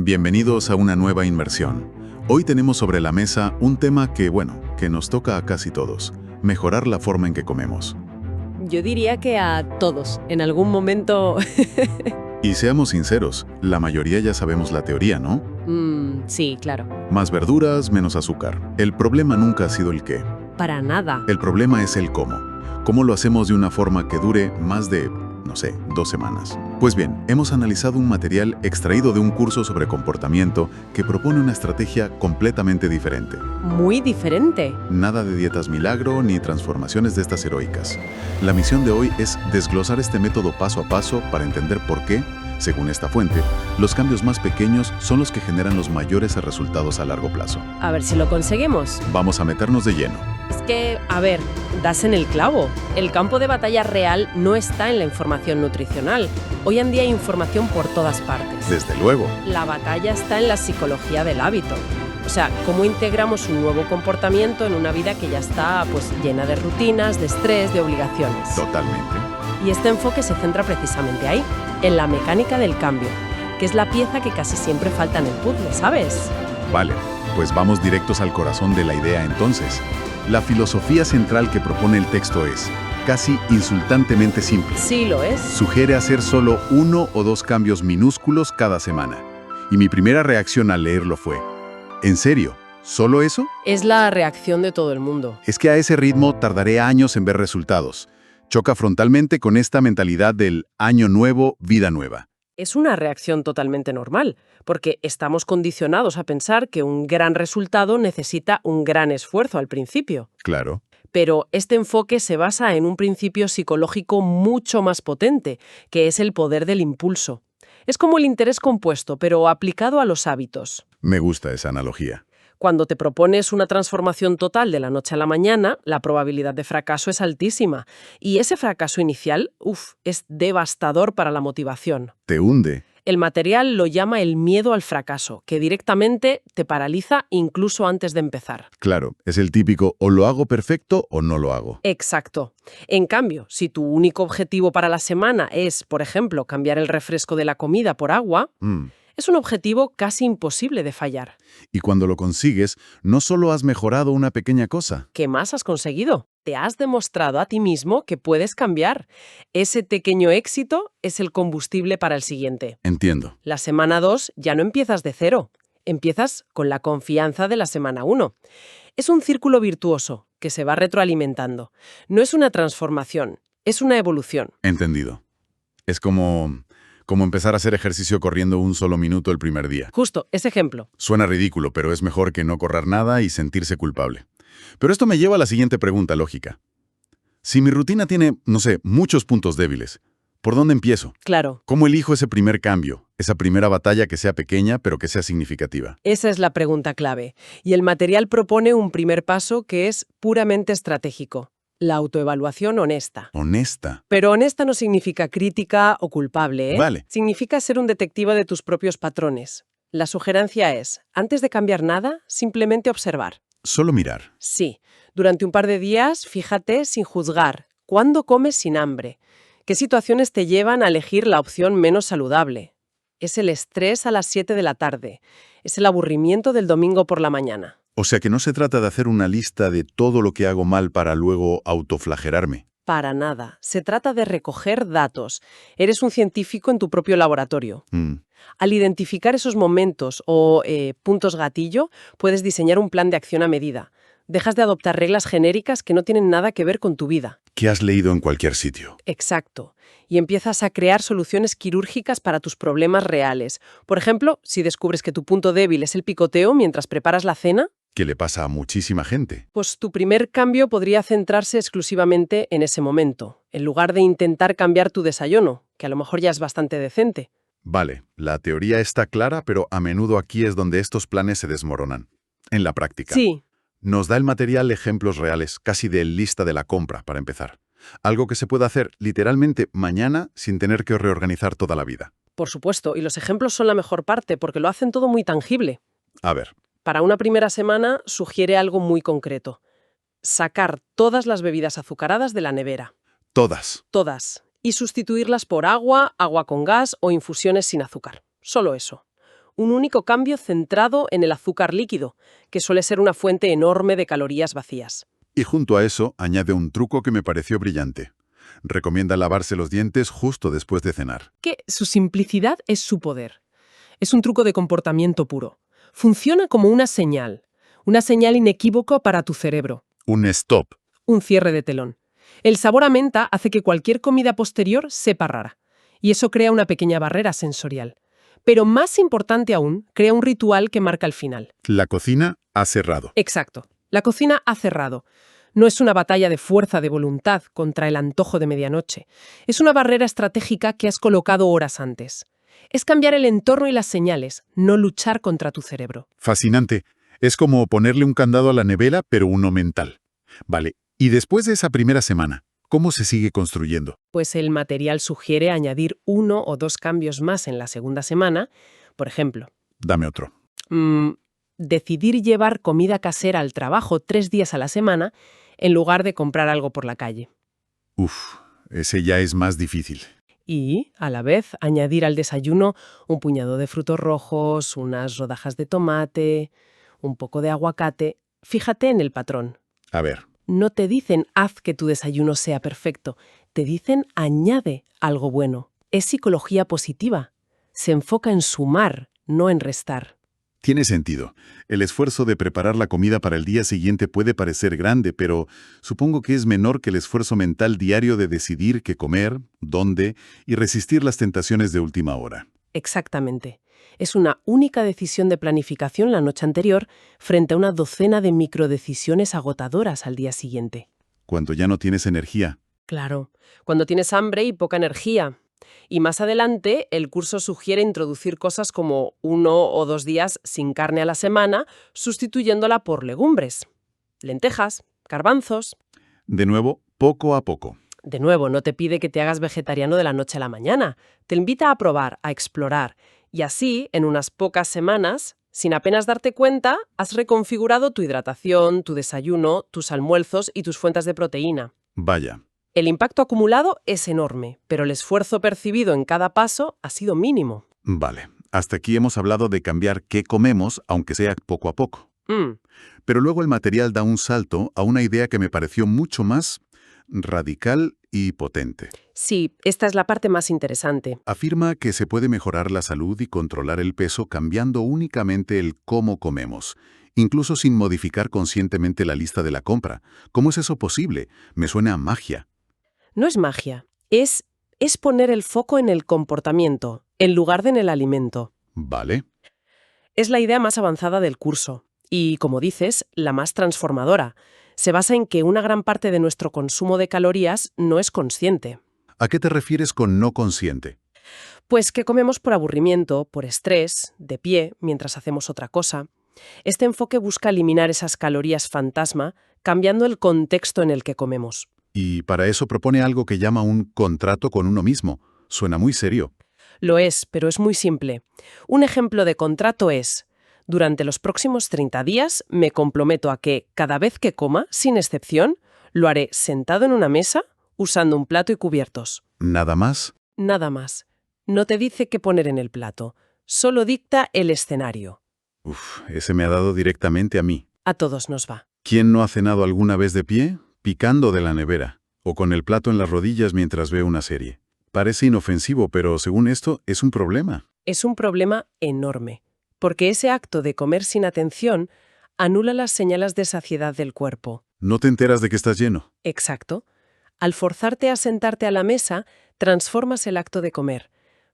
Bienvenidos a una nueva inmersión. Hoy tenemos sobre la mesa un tema que nos toca a casi todos: mejorar la forma en que comemos. Yo diría que a todos, en algún momento... Y seamos sinceros, la mayoría ya sabemos la teoría, ¿no? Sí, claro. Más verduras, menos azúcar. El problema nunca ha sido el qué. Para nada. El problema es el cómo. ¿Cómo lo hacemos de una forma que dure más de, 2 semanas? Pues bien, hemos analizado un material extraído de un curso sobre comportamiento que propone una estrategia completamente diferente. Muy diferente. Nada de dietas milagro ni transformaciones de estas heroicas. La misión de hoy es desglosar este método paso a paso para entender por qué, según esta fuente, los cambios más pequeños son los que generan los mayores resultados a largo plazo. A ver si lo conseguimos. Vamos a meternos de lleno. Es que, das en el clavo. El campo de batalla real no está en la información nutricional. Hoy en día hay información por todas partes. Desde luego. La batalla está en la psicología del hábito. O sea, cómo integramos un nuevo comportamiento en una vida que ya está llena de rutinas, de estrés, de obligaciones. Totalmente. Y este enfoque se centra precisamente ahí, en la mecánica del cambio, que es la pieza que casi siempre falta en el puzzle, ¿sabes? Vale, pues vamos directos al corazón de la idea entonces. La filosofía central que propone el texto es casi insultantemente simple. Sí, lo es. Sugiere hacer solo 1 o 2 cambios minúsculos cada semana. Y mi primera reacción al leerlo fue: ¿en serio? ¿Solo eso? Es la reacción de todo el mundo. Es que a ese ritmo tardaré años en ver resultados. Choca frontalmente con esta mentalidad del año nuevo, vida nueva. Es una reacción totalmente normal, porque estamos condicionados a pensar que un gran resultado necesita un gran esfuerzo al principio. Claro. Pero este enfoque se basa en un principio psicológico mucho más potente, que es el poder del impulso. Es como el interés compuesto, pero aplicado a los hábitos. Me gusta esa analogía. Cuando te propones una transformación total de la noche a la mañana, la probabilidad de fracaso es altísima. Y ese fracaso inicial, es devastador para la motivación. Te hunde. El material lo llama el miedo al fracaso, que directamente te paraliza incluso antes de empezar. Claro, es el típico o lo hago perfecto o no lo hago. Exacto. En cambio, si tu único objetivo para la semana es, por ejemplo, cambiar el refresco de la comida por agua, es un objetivo casi imposible de fallar. Y cuando lo consigues, no solo has mejorado una pequeña cosa. ¿Qué más has conseguido? Te has demostrado a ti mismo que puedes cambiar. Ese pequeño éxito es el combustible para el siguiente. Entiendo. La semana 2 ya no empiezas de cero. Empiezas con la confianza de la semana 1. Es un círculo virtuoso que se va retroalimentando. No es una transformación, es una evolución. Entendido. Es como empezar a hacer ejercicio corriendo 1 solo minuto el primer día. Justo, ese ejemplo. Suena ridículo, pero es mejor que no correr nada y sentirse culpable. Pero esto me lleva a la siguiente pregunta lógica. Si mi rutina tiene, muchos puntos débiles, ¿por dónde empiezo? Claro. ¿Cómo elijo ese primer cambio, esa primera batalla que sea pequeña pero que sea significativa? Esa es la pregunta clave. Y el material propone un primer paso que es puramente estratégico. La autoevaluación honesta. Honesta. Pero honesta no significa crítica o culpable, ¿eh? Vale. Significa ser un detective de tus propios patrones. La sugerencia es, antes de cambiar nada, simplemente observar. Solo mirar. Sí. Durante un par de días, fíjate sin juzgar. ¿Cuándo comes sin hambre? ¿Qué situaciones te llevan a elegir la opción menos saludable? ¿Es el estrés a las 7 de la tarde? ¿Es el aburrimiento del domingo por la mañana? O sea que no se trata de hacer una lista de todo lo que hago mal para luego autoflagelarme. Para nada. Se trata de recoger datos. Eres un científico en tu propio laboratorio. Al identificar esos momentos o puntos gatillo, puedes diseñar un plan de acción a medida. Dejas de adoptar reglas genéricas que no tienen nada que ver con tu vida. ¿Qué has leído en cualquier sitio? Exacto. Y empiezas a crear soluciones quirúrgicas para tus problemas reales. Por ejemplo, si descubres que tu punto débil es el picoteo mientras preparas la cena, ¿Qué le pasa a muchísima gente? pues tu primer cambio podría centrarse exclusivamente en ese momento, en lugar de intentar cambiar tu desayuno, que a lo mejor ya es bastante decente. Vale, la teoría está clara, pero a menudo aquí es donde estos planes se desmoronan. En la práctica. Sí, Nos da el material ejemplos reales, casi de lista de la compra, para empezar. Algo que se puede hacer literalmente mañana sin tener que reorganizar toda la vida. por supuesto, y los ejemplos son la mejor parte porque lo hacen todo muy tangible. A ver, Para una primera semana sugiere algo muy concreto. Sacar todas las bebidas azucaradas de la nevera. todas. Todas. Y sustituirlas por agua, agua con gas o infusiones sin azúcar. Solo eso. Un único cambio centrado en el azúcar líquido, que suele ser una fuente enorme de calorías vacías. Y junto a eso añade un truco que me pareció brillante. Recomienda lavarse los dientes justo después de cenar. Que su simplicidad es su poder. Es un truco de comportamiento puro. Funciona como una señal inequívoca para tu cerebro. Un stop. Un cierre de telón. El sabor a menta hace que cualquier comida posterior sepa rara, y eso crea una pequeña barrera sensorial. Pero más importante aún, crea un ritual que marca el final. La cocina ha cerrado. Exacto. La cocina ha cerrado. No es una batalla de fuerza de voluntad contra el antojo de medianoche. Es una barrera estratégica que has colocado horas antes. Es cambiar el entorno y las señales, no luchar contra tu cerebro. Fascinante. Es como ponerle un candado a la nevera, pero uno mental. Vale, y después de esa primera semana, ¿cómo se sigue construyendo? Pues el material sugiere añadir 1 o 2 cambios más en la segunda semana. Por ejemplo, Dame otro. decidir llevar comida casera al trabajo 3 días a la semana en lugar de comprar algo por la calle. Uf, ese ya es más difícil. Y, a la vez, añadir al desayuno un puñado de frutos rojos, unas rodajas de tomate, un poco de aguacate. Fíjate en el patrón. A ver, No te dicen haz que tu desayuno sea perfecto, te dicen añade algo bueno. Es psicología positiva. Se enfoca en sumar, no en restar. tiene sentido. El esfuerzo de preparar la comida para el día siguiente puede parecer grande, pero supongo que es menor que el esfuerzo mental diario de decidir qué comer, dónde y resistir las tentaciones de última hora. Exactamente. Es una única decisión de planificación la noche anterior frente a una docena de microdecisiones agotadoras al día siguiente. Cuando ya no tienes energía. Claro, cuando tienes hambre y poca energía. Y más adelante, el curso sugiere introducir cosas como 1 o 2 días sin carne a la semana, sustituyéndola por legumbres, lentejas, garbanzos. De nuevo, poco a poco. De nuevo, no te pide que te hagas vegetariano de la noche a la mañana. Te invita a probar, a explorar. Y así, en unas pocas semanas, sin apenas darte cuenta, has reconfigurado tu hidratación, tu desayuno, tus almuerzos y tus fuentes de proteína. Vaya. El impacto acumulado es enorme, pero el esfuerzo percibido en cada paso ha sido mínimo. Vale. Hasta aquí hemos hablado de cambiar qué comemos, aunque sea poco a poco. Pero luego el material da un salto a una idea que me pareció mucho más radical y potente. Sí, esta es la parte más interesante. Afirma que se puede mejorar la salud y controlar el peso cambiando únicamente el cómo comemos, incluso sin modificar conscientemente la lista de la compra. ¿Cómo es eso posible? Me suena a magia. No es magia, es poner el foco en el comportamiento, en lugar de en el alimento. Vale. Es la idea más avanzada del curso y, como dices, la más transformadora. Se basa en que una gran parte de nuestro consumo de calorías no es consciente. ¿A qué te refieres con no consciente? Pues que comemos por aburrimiento, por estrés, de pie, mientras hacemos otra cosa. Este enfoque busca eliminar esas calorías fantasma, cambiando el contexto en el que comemos. Y para eso propone algo que llama un contrato con uno mismo. Suena muy serio. Lo es, pero es muy simple. Un ejemplo de contrato es: durante los próximos 30 días me comprometo a que, cada vez que coma, sin excepción, lo haré sentado en una mesa, usando un plato y cubiertos. ¿Nada más? Nada más. No te dice qué poner en el plato, solo dicta el escenario. Ese me ha dado directamente a mí. A todos nos va. ¿Quién no ha cenado alguna vez de pie? Picando de la nevera, o con el plato en las rodillas mientras ve una serie. Parece inofensivo, pero según esto, es un problema. Es un problema enorme, porque ese acto de comer sin atención anula las señales de saciedad del cuerpo. No te enteras de que estás lleno. Exacto. Al forzarte a sentarte a la mesa, transformas el acto de comer.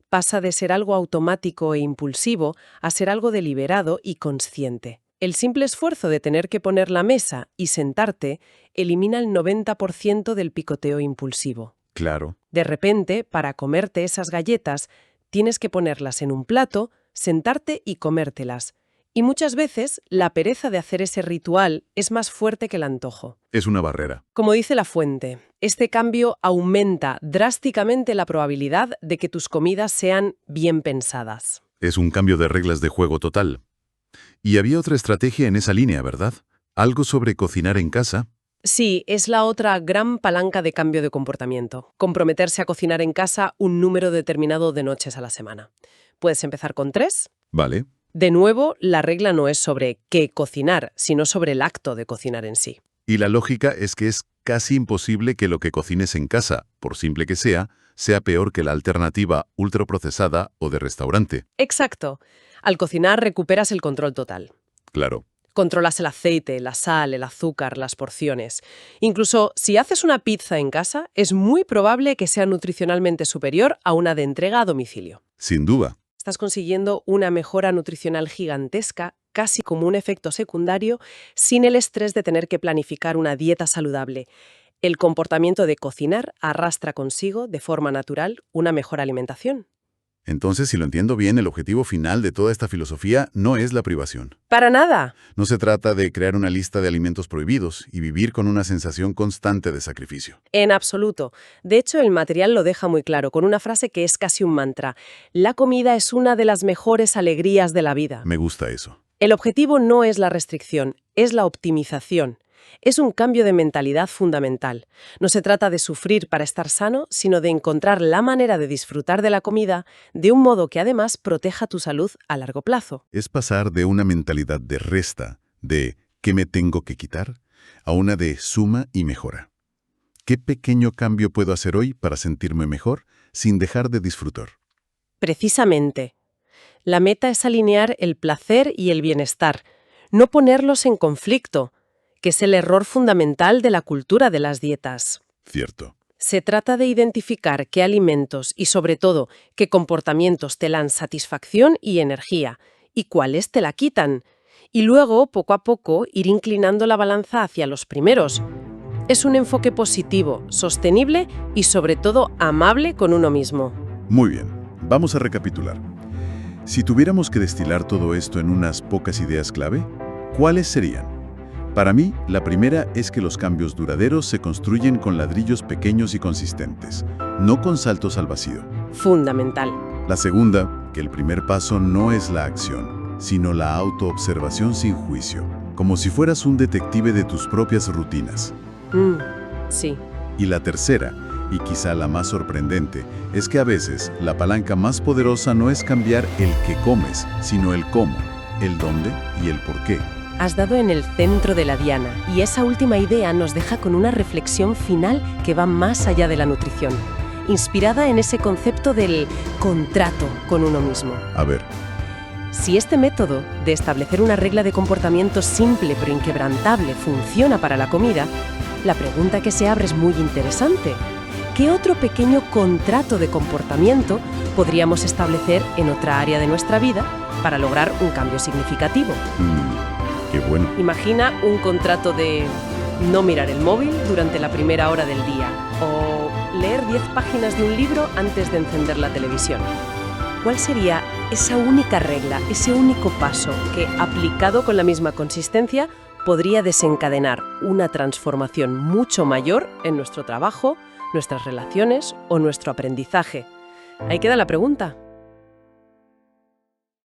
Pasa de ser algo automático e impulsivo a ser algo deliberado y consciente. El simple esfuerzo de tener que poner la mesa y sentarte elimina el 90% del picoteo impulsivo. Claro. De repente, para comerte esas galletas, tienes que ponerlas en un plato, sentarte y comértelas. Y muchas veces, la pereza de hacer ese ritual es más fuerte que el antojo. Es una barrera. Como dice la fuente, este cambio aumenta drásticamente la probabilidad de que tus comidas sean bien pensadas. Es un cambio de reglas de juego total. Y había otra estrategia en esa línea, ¿verdad? Algo sobre cocinar en casa. Sí, es la otra gran palanca de cambio de comportamiento. Comprometerse a cocinar en casa un número determinado de noches a la semana. Puedes empezar con 3, Vale. De nuevo, la regla no es sobre qué cocinar, sino sobre el acto de cocinar en sí. Y la lógica es que es casi imposible que lo que cocines en casa, por simple que sea peor que la alternativa ultraprocesada o de restaurante. Exacto. Al cocinar recuperas el control total. Claro. Controlas el aceite, la sal, el azúcar, las porciones. Incluso si haces una pizza en casa, es muy probable que sea nutricionalmente superior a una de entrega a domicilio. Sin duda. Estás consiguiendo una mejora nutricional gigantesca, casi como un efecto secundario, sin el estrés de tener que planificar una dieta saludable. El comportamiento de cocinar arrastra consigo, de forma natural, una mejor alimentación. Entonces, si lo entiendo bien, el objetivo final de toda esta filosofía no es la privación. ¡Para nada! No se trata de crear una lista de alimentos prohibidos y vivir con una sensación constante de sacrificio. En absoluto. De hecho, el material lo deja muy claro, con una frase que es casi un mantra. La comida es una de las mejores alegrías de la vida. Me gusta eso. El objetivo no es la restricción, es la optimización. Es un cambio de mentalidad fundamental. No se trata de sufrir para estar sano, sino de encontrar la manera de disfrutar de la comida de un modo que además proteja tu salud a largo plazo. Es pasar de una mentalidad de resta, de ¿qué me tengo que quitar?, a una de suma y mejora. ¿Qué pequeño cambio puedo hacer hoy para sentirme mejor sin dejar de disfrutar? Precisamente. La meta es alinear el placer y el bienestar, no ponerlos en conflicto, que es el error fundamental de la cultura de las dietas. Cierto. Se trata de identificar qué alimentos y, sobre todo, qué comportamientos te dan satisfacción y energía, y cuáles te la quitan, y luego, poco a poco, ir inclinando la balanza hacia los primeros. Es un enfoque positivo, sostenible y, sobre todo, amable con uno mismo. Muy bien, vamos a recapitular. Si tuviéramos que destilar todo esto en unas pocas ideas clave, ¿cuáles serían? Para mí, la primera es que los cambios duraderos se construyen con ladrillos pequeños y consistentes, no con saltos al vacío. Fundamental. La segunda, que el primer paso no es la acción, sino la autoobservación sin juicio, como si fueras un detective de tus propias rutinas. Sí. Y la tercera, y quizá la más sorprendente, es que a veces la palanca más poderosa no es cambiar el qué comes, sino el cómo, el dónde y el por qué. Has dado en el centro de la diana, y esa última idea nos deja con una reflexión final que va más allá de la nutrición, inspirada en ese concepto del contrato con uno mismo. A ver. Si este método de establecer una regla de comportamiento simple pero inquebrantable funciona para la comida, la pregunta que se abre es muy interesante. ¿Qué otro pequeño contrato de comportamiento podríamos establecer en otra área de nuestra vida para lograr un cambio significativo? Qué bueno. Imagina un contrato de no mirar el móvil durante la primera hora del día o leer 10 páginas de un libro antes de encender la televisión. ¿Cuál sería esa única regla, ese único paso que, aplicado con la misma consistencia, podría desencadenar una transformación mucho mayor en nuestro trabajo, nuestras relaciones o nuestro aprendizaje? Ahí queda la pregunta.